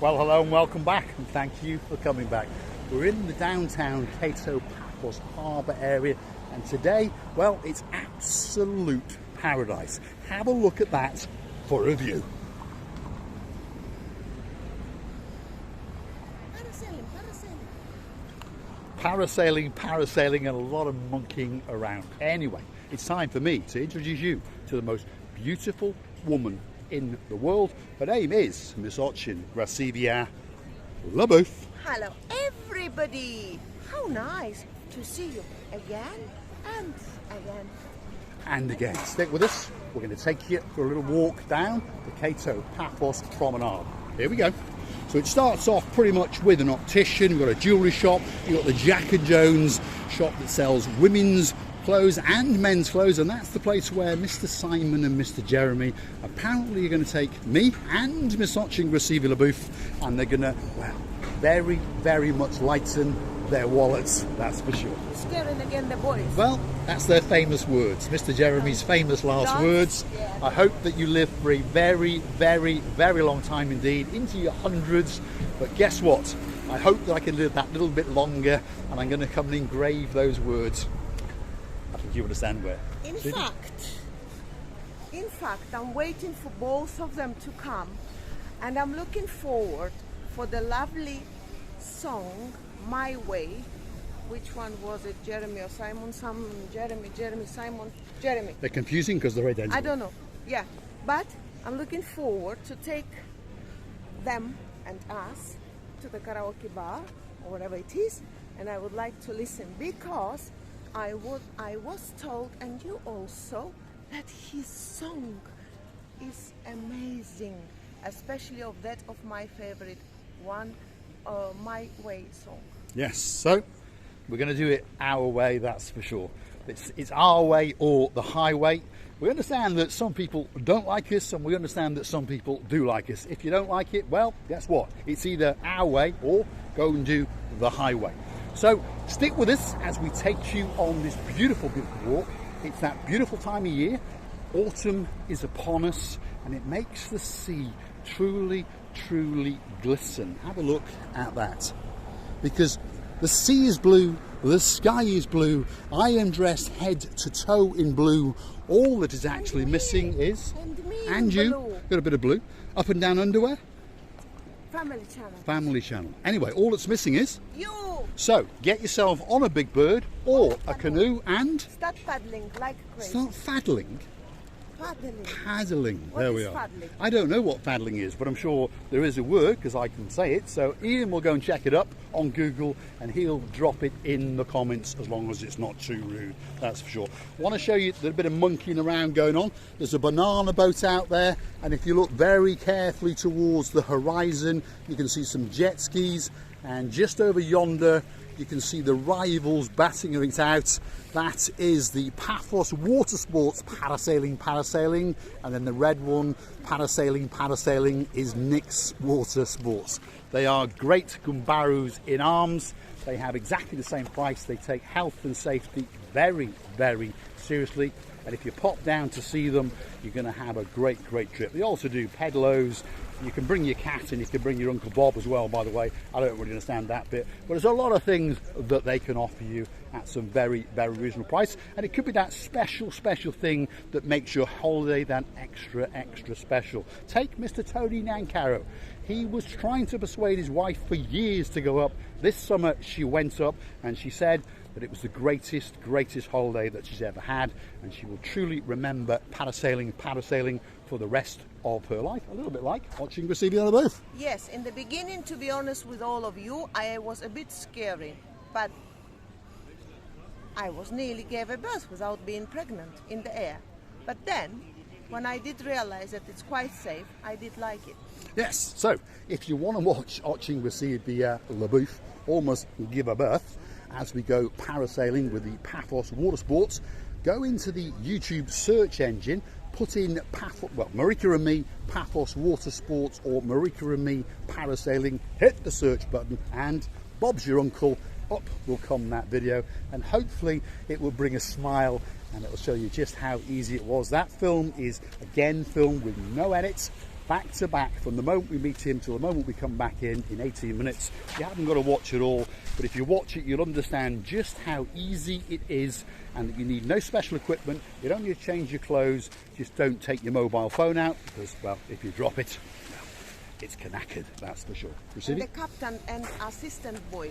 Well, hello and welcome back, and thank you for coming back. We're in the downtown Cato Paphos Harbour area, and today, well, it's absolute paradise. Have a look at that for a view. Parasailing, and a lot of monkeying around. Anyway, it's time for me to introduce you to the most beautiful woman in the world. Her name is Miss Gracivia LaBeouf. Hello everybody! How nice to see you again and again. And again. Stick with us. We're going to take you for a little walk down the Cato Paphos Promenade. Here we go. So it starts off pretty much with an optician. We've got a jewellery shop. You've got the Jack and Jones shop that sells women's clothes and men's clothes, and that's the place where Mr. Simon and Mr. Jeremy apparently are going to take me and Miss Gracivia LaBeouf, and they're going to, well, very, very much lighten their wallets, that's for sure. Scaring again the boys. Well, that's their famous words, Mr. Jeremy's famous last words. Yeah. I hope that you live for a very, very, very long time indeed, into your hundreds. But guess what? I hope that I can live that little bit longer, and I'm going to come and engrave those words. I think you understand where. In fact, I'm waiting for both of them to come, and I'm looking forward for the lovely song My Way. Which one was it? Jeremy or Simon? Jeremy, Simon, Jeremy. They're confusing because they're identical. I don't know. Yeah, but I'm looking forward to take them and us to the karaoke bar or whatever it is, and I would like to listen because I was told, and you also, that his song is amazing, especially of that of my favorite one, My Way song. Yes, so we're going to do it our way, that's for sure. It's our way or the highway. We understand that some people don't like us, and we understand that some people do like us. If you don't like it, well, guess what? It's either our way or go and do the highway. So stick with us as we take you on this beautiful, beautiful walk. It's that beautiful time of year. Autumn is upon us, and it makes the sea truly, truly glisten. Have a look at that. Because the sea is blue, the sky is blue, I am dressed head to toe in blue. All that is actually missing is... And you, blue. Got a bit of blue. Up and down underwear? Family channel. Family channel. Anyway, all that's missing is... You! So, get yourself on a big bird or a canoe and... Start paddling like crazy. Start faddling. Paddling. There we are. Paddling? I don't know what paddling is, but I'm sure there is a word because I can say it. So Ian will go and check it up on Google, and he'll drop it in the comments as long as it's not too rude. That's for sure. I want to show you there's a bit of monkeying around going on. There's a banana boat out there, and if you look very carefully towards the horizon, you can see some jet skis, and just over yonder you can see the rivals batting it out. That is the Paphos Water Sports Parasailing, and then the red one, Parasailing, is Nick's Water Sports. They are great gumbarus in arms. They have exactly the same price. They take health and safety very, very seriously. And if you pop down to see them, you're going to have a great, great trip. They also do pedlos. You can bring your cat, and you can bring your Uncle Bob as well, by the way. I don't really understand that bit. But there's a lot of things that they can offer you at some very, very reasonable price. And it could be that special, special thing that makes your holiday that extra, extra special. Take Mr. Tony Nancaro. He was trying to persuade his wife for years to go up. This summer she went up, and she said that it was the greatest, greatest holiday that she's ever had, and she will truly remember parasailing for the rest of her life. A little bit like watching Gracivia LaBeouf. Yes, in the beginning, to be honest with all of you, I was a bit scary, but I was nearly gave a birth without being pregnant in the air. But then, when I did realize that it's quite safe, I did like it. Yes, so if you want to watch Gracivia LaBeouf almost give a birth as we go parasailing with the Paphos Water Sports, go into the YouTube search engine, put in Marika and me Paphos Water Sports or Marika and me Parasailing, hit the search button, and Bob's your uncle, up will come that video, and hopefully it will bring a smile, and it will show you just how easy it was. That film is again filmed with no edits, back to back from the moment we meet him till the moment we come back in 18 minutes. You haven't got to watch it all, but if you watch it, you'll understand just how easy it is and that you need no special equipment. You don't need to change your clothes. Just don't take your mobile phone out because, well, if you drop it, it's knackered, that's for sure. And the captain and assistant boy,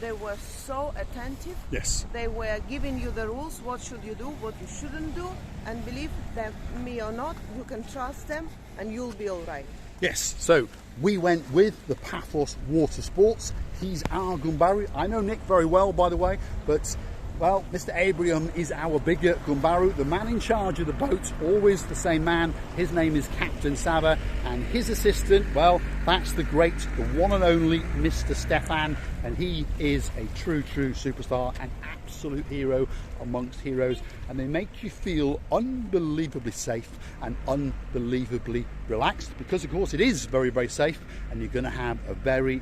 they were so attentive. Yes. They were giving you the rules, what should you do, what you shouldn't do, and believe them, me or not, you can trust them and you'll be all right. Yes, so we went with the Paphos Water Sports. He's our Gumbaru. I know Nick very well, by the way, but well, Mr. Abraham is our bigger Gumbaru. The man in charge of the boat, always the same man. His name is Captain Sava, and his assistant, well, that's the great, the one and only Mr. Stefan, and he is a true superstar, an absolute hero amongst heroes, and they make you feel unbelievably safe and unbelievably relaxed because, of course, it is very safe, and you're going to have a very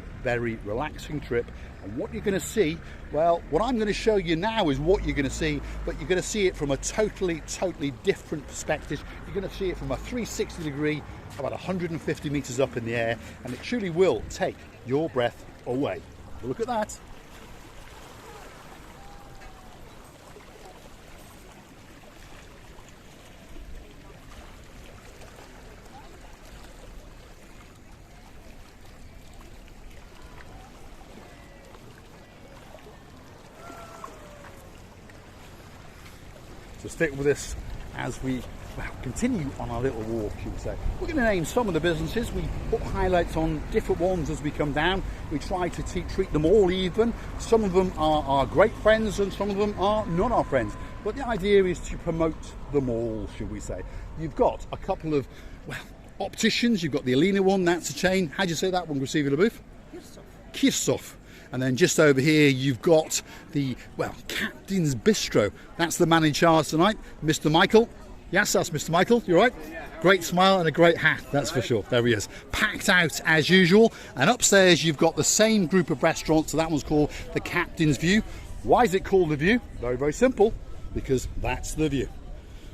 relaxing trip. And what you're going to see, well, what I'm going to show you now is what you're going to see, but you're going to see it from a totally different perspective. You're going to see it from a 360 degree, about 150 meters up in the air, and it truly will take your breath away. Look at that. So stick with us as we continue on our little walk, should we say. We're going to name some of the businesses. We put highlights on different ones as we come down. We try to treat them all even. Some of them are our great friends and some of them are not our friends. But the idea is to promote them all, should we say. You've got a couple of, well, opticians. You've got the Alina one, that's a chain. How do you say that one, Receiver LaBouffe? Kirsoff. And then just over here you've got the, well, Captain's Bistro. That's the man in charge tonight, Mr. Michael. Yes, that's Mr. Michael, you all right? Great smile and a great hat, that's for sure. There he is. Packed out as usual. And upstairs you've got the same group of restaurants. So that one's called the Captain's View. Why is it called the View? Very simple, because that's the view.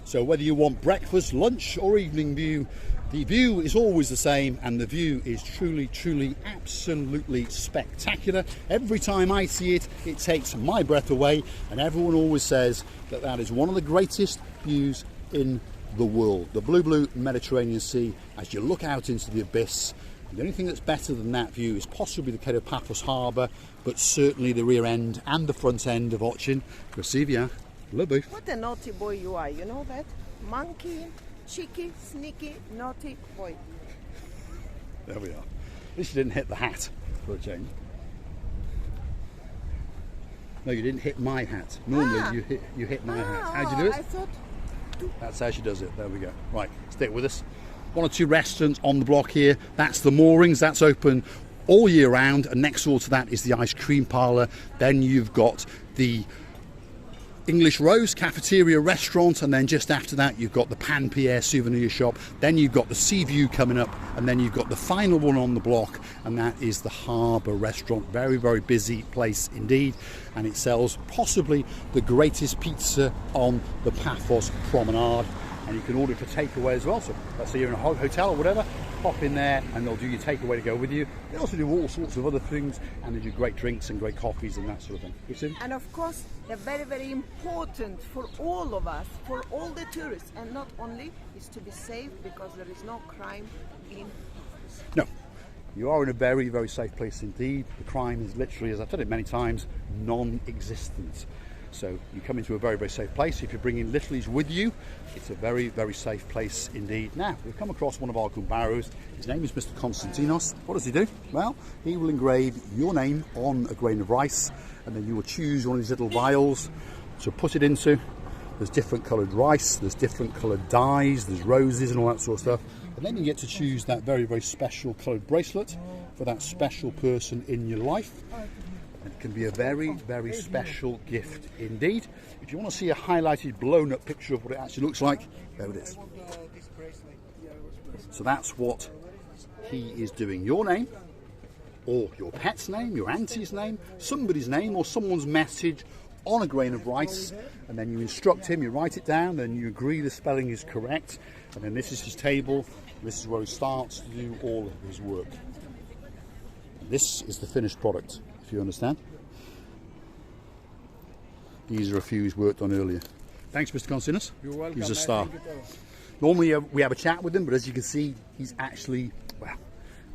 So whether you want breakfast, lunch or evening view, the view is always the same, and the view is truly absolutely spectacular. Every time I see it, it takes my breath away, and everyone always says that that is one of the greatest views in the world. The blue Mediterranean Sea, as you look out into the abyss. The only thing that's better than that view is possibly the Cape of Paphos Harbour, but certainly the rear end and the front end of Ochin. Receive LaBouffe. What a naughty boy you are, you know that? Monkey, cheeky, sneaky, naughty boy. There we are. At least you didn't hit the hat for a change. No, you didn't hit my hat. Normally you hit my hat. How'd you do it? I thought... That's how she does it. There we go. Right, stick with us. One or two restaurants on the block here. That's the Moorings. That's open all year round. And next door to that is the ice cream parlour. Then you've got the English Rose cafeteria restaurant, and then just after that you've got the Pan Pierre souvenir shop. Then you've got the Sea View coming up, and then you've got the final one on the block, and that is the Harbour restaurant. Very busy place indeed, and it sells possibly the greatest pizza on the Paphos Promenade. And you can order for takeaway as well. So let's say you're in a hotel or whatever, pop in there and they'll do your takeaway to go with you. They also do all sorts of other things, and they do great drinks and great coffees and that sort of thing. You see? And of course, they're very important for all of us, for all the tourists, and not only is to be safe, because there is no crime in Paphos. No. You are in a very safe place indeed. The crime is literally, as I've said it many times, non-existent. So you come into a very safe place. If you're bringing littlies with you, it's a very safe place indeed. Now, we've come across one of our Gumbarus. His name is Mr. Konstantinos. What does he do? Well, he will engrave your name on a grain of rice, and then you will choose one of these little vials to put it into. There's different coloured rice, there's different coloured dyes, there's roses and all that sort of stuff. And then you get to choose that very special coloured bracelet for that special person in your life. It can be a very special gift indeed. If you want to see a highlighted, blown up picture of what it actually looks like, there it is. So that's what he is doing. Your name, or your pet's name, your auntie's name, somebody's name, or someone's message on a grain of rice, and then you instruct him, you write it down, then you agree the spelling is correct, and then this is his table. This is where he starts to do all of his work. And this is the finished product, if you understand. These are a few he's worked on earlier. Thanks, Mr. Consinas. You're welcome. He's a star. Normally we have a chat with him, but as you can see, he's actually, well,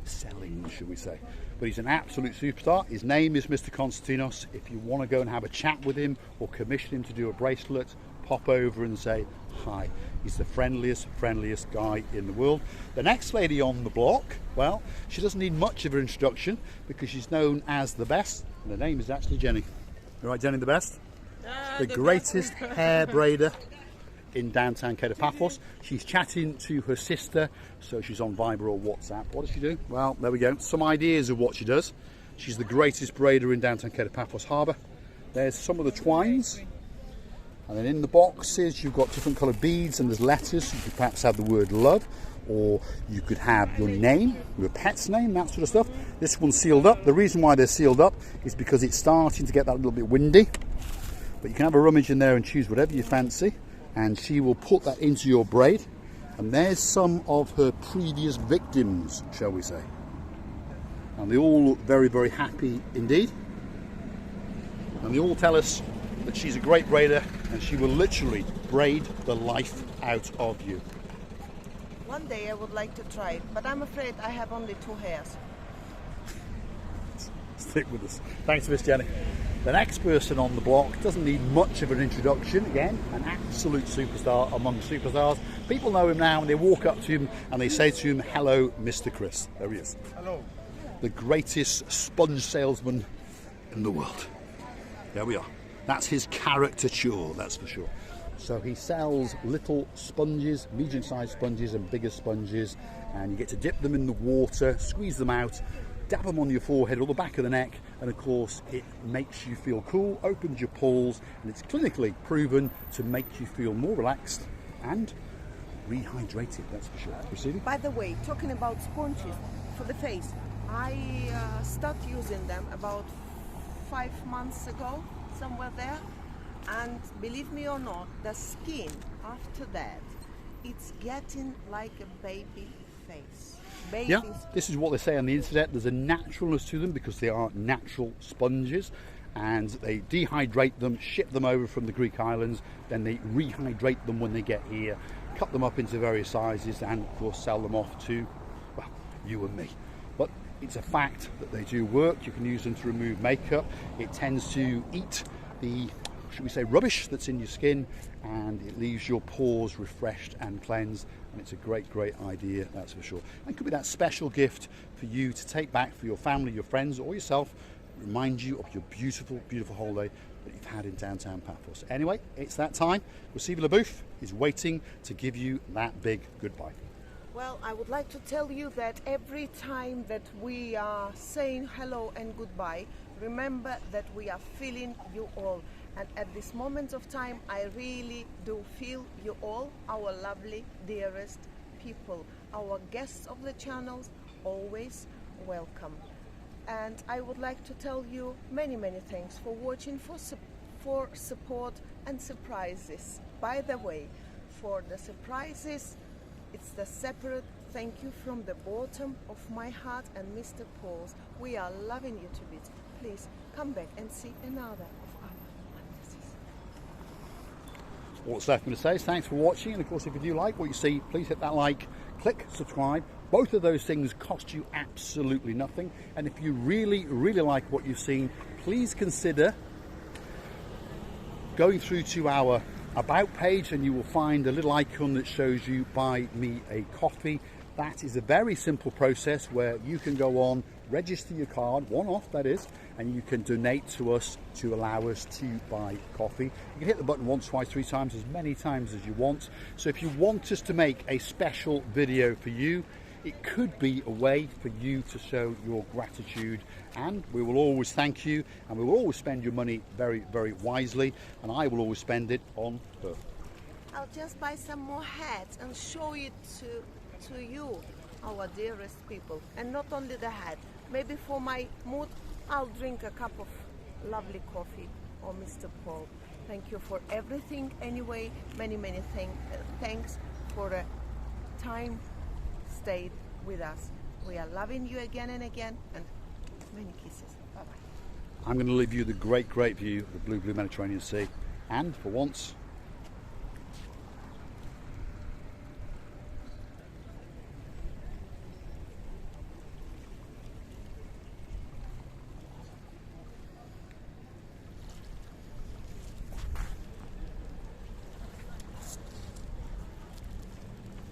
selling, should we say. But he's an absolute superstar. His name is Mr. Konstantinos. If you want to go and have a chat with him or commission him to do a bracelet, pop over and say hi. He's the friendliest guy in the world. The next lady on the block, well, she doesn't need much of an introduction because she's known as the best, and her name is actually Jenny. All right, Jenny, the best? The greatest hair braider in downtown Paphos. She's chatting to her sister, so she's on Viber or WhatsApp. What does she do? Well, there we go. Some ideas of what she does. She's the greatest braider in downtown Paphos Harbour. There's some of the twines. And then in the boxes, you've got different coloured beads and there's letters. You could perhaps have the word love, or you could have your name, your pet's name, that sort of stuff. This one's sealed up. The reason why they're sealed up is because it's starting to get that little bit windy. But you can have a rummage in there and choose whatever you fancy, and she will put that into your braid. And there's some of her previous victims, shall we say. And they all look very happy indeed. And they all tell us that she's a great braider and she will literally braid the life out of you. One day I would like to try it, but I'm afraid I have only 2 hairs. Stick with us. Thanks, Miss Jenny. The next person on the block doesn't need much of an introduction. Again, an absolute superstar among superstars. People know him now and they walk up to him and they say to him, hello, Mr. Chris. There he is. Hello. The greatest sponge salesman in the world. There we are. That's his caricature, that's for sure. So he sells little sponges, medium-sized sponges and bigger sponges, and you get to dip them in the water, squeeze them out, dab them on your forehead or the back of the neck, and of course it makes you feel cool, opens your pores, and it's clinically proven to make you feel more relaxed and rehydrated, that's for sure. Proceeding. By the way, talking about sponges for the face, I started using them about 5 months ago, somewhere there, and believe me or not, the skin after that, it's getting like a baby face. Yeah, this is what they say on the internet. There's a naturalness to them because they are natural sponges, and they dehydrate them, ship them over from the Greek islands, then they rehydrate them when they get here, cut them up into various sizes, and of course sell them off to, well, you and me. But it's a fact that they do work. You can use them to remove makeup. It tends to eat the, should we say, rubbish that's in your skin, and it leaves your pores refreshed and cleansed. And it's a great idea, that's for sure. And it could be that special gift for you to take back for your family, your friends, or yourself. Remind you of your beautiful holiday that you've had in downtown Paphos. Anyway, it's that time. Receiver LaBouffe is waiting to give you that big goodbye. Well, I would like to tell you that every time that we are saying hello and goodbye, remember that we are feeling you all. And at this moment of time, I really do feel you all, our lovely, dearest people. Our guests of the channels, always welcome. And I would like to tell you many thanks for watching, for support and surprises. By the way, for the surprises, it's the separate thank you from the bottom of my heart and Mr. Paul's. We are loving you to bits. Please come back and see another of our fantasies. All that's left for me to say is thanks for watching, and of course if you do like what you see, please hit that like, click subscribe. Both of those things cost you absolutely nothing, and if you really like what you've seen, please consider going through to our About page, and you will find a little icon that shows you buy me a coffee. That is a very simple process where you can go on, register your card, one-off that is, and you can donate to us to allow us to buy coffee. You can hit the button once, twice, 3 times, as many times as you want. So if you want us to make a special video for you, it could be a way for you to show your gratitude, and we will always thank you, and we will always spend your money very wisely, and I will always spend it on her. I'll just buy some more hats and show it to you, our dearest people. And not only the hat, maybe for my mood, I'll drink a cup of lovely coffee, or Mr. Paul. Thank you for everything anyway. Many thanks for the time stayed with us. We are loving you again and again, and many kisses. Bye bye. I'm going to leave you the great view of the blue Mediterranean Sea, and for once